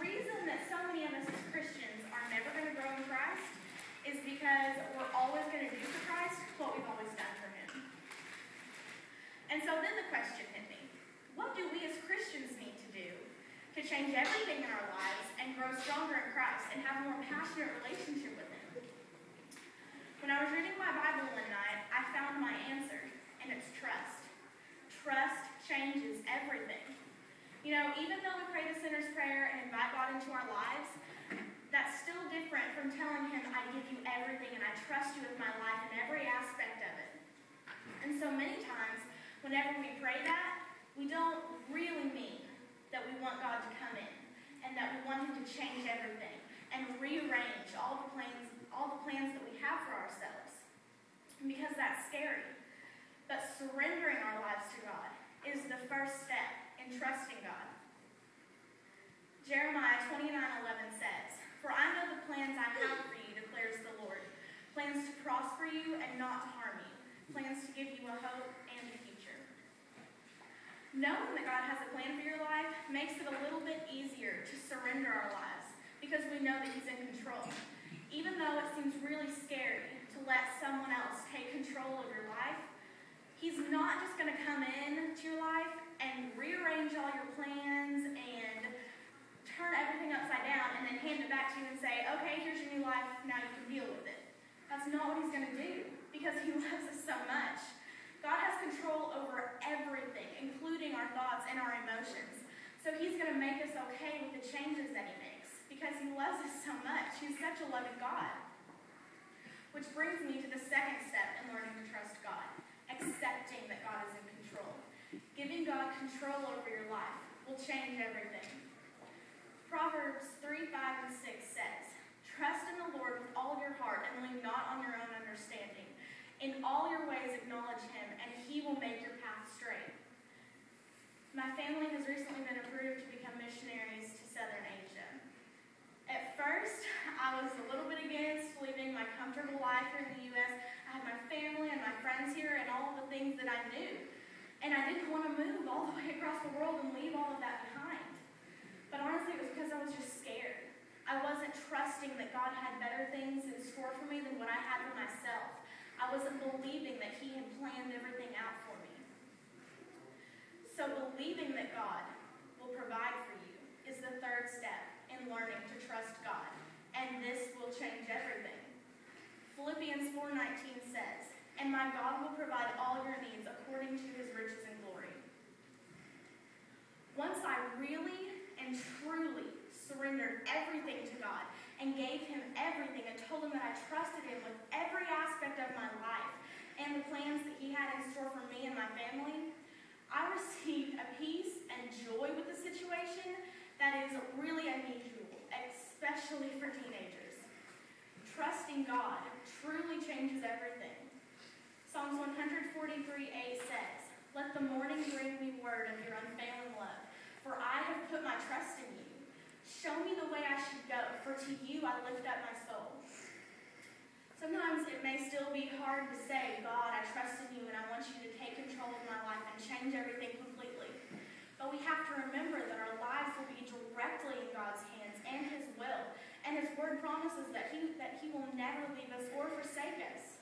reason that so many of us as Christians are never going to grow in Christ is because we're always going to do for Christ what we've always done for him. And so then the question hit me, what do we as Christians need to do to change everything in our lives and grow stronger in Christ and have a more passionate relationship with him? When I was reading my Bible one night, I found my answer, and it's trust. Trust changes everything. You know, even though we pray the sinner's prayer and invite God into our lives, that's still different from telling him, I give you everything and I trust you with my life in every aspect of it. And so many times, whenever we pray that, we don't really mean that we want God to come in and that we want him to change everything and rearrange all the plans that we have for ourselves. Because that's scary. But surrendering our lives to God is the first step in trusting God. Jeremiah 29:11 says, "For I know the plans I have for you, declares the Lord, plans to prosper you and not to harm you, plans to give you a hope and a future." Knowing that God has a plan for your life makes it a little bit easier to surrender our lives because we know that he's in control. Even though it seems really scary to let someone else take control of your life, he's not just going to come into your life and rearrange all your plans and turn everything upside down and then hand it back to you and say, okay, here's your new life, now you can deal with it. That's not what he's going to do because he loves us so much. God has control over everything, including our thoughts and our emotions. So he's going to make us okay with the changes that he makes because he loves us so much. He's such a loving God. Which brings me to the second step in learning to trust God, accepting that God is in control. Giving God control over your life will change everything. Proverbs 3:5 and 6 says, "Trust in the Lord with all your heart and lean not on your own understanding. In all your ways acknowledge him, and he will make your path straight." My family has recently been approved to become missionaries to Southern Asia. At first, I was a little bit against leaving my comfortable life here in the U.S. I had my family and my friends here and all of the things that I knew. And I didn't want to move all the way across the world and leave all of that behind. But honestly, it was because I was just scared. I wasn't trusting that God had better things in store for me than what I had for myself. I wasn't believing that he had planned everything out for me. So believing that God will provide for you is the third step in learning to trust God. And this will change everything. Philippians 4:19 says, "And my God will provide all your needs according to his riches and glory." Once I really and truly surrendered everything to God and gave him everything and told him that I trusted him with every aspect of my life and the plans that he had in store for me and my family, I received a peace and joy with the situation that is really unusual, especially for teenagers. Trusting God truly changes everything. Psalms 143:8 says, "Let the morning bring me word of your unfailing love, for I have put my trust in you. Show me the way I should go, for to you I lift up my soul." Sometimes it may still be hard to say, God, I trust in you and I want you to take control of my life and change everything completely. But we have to remember that our lives will be directly in God's hands and his will. And his word promises that he will never leave us or forsake us.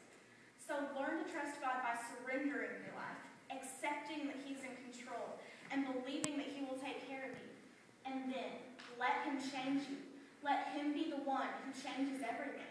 So learn to trust God by surrendering your life, accepting that he's in control, and believing that he will take care of you. And then let him change you. Let him be the one who changes everything.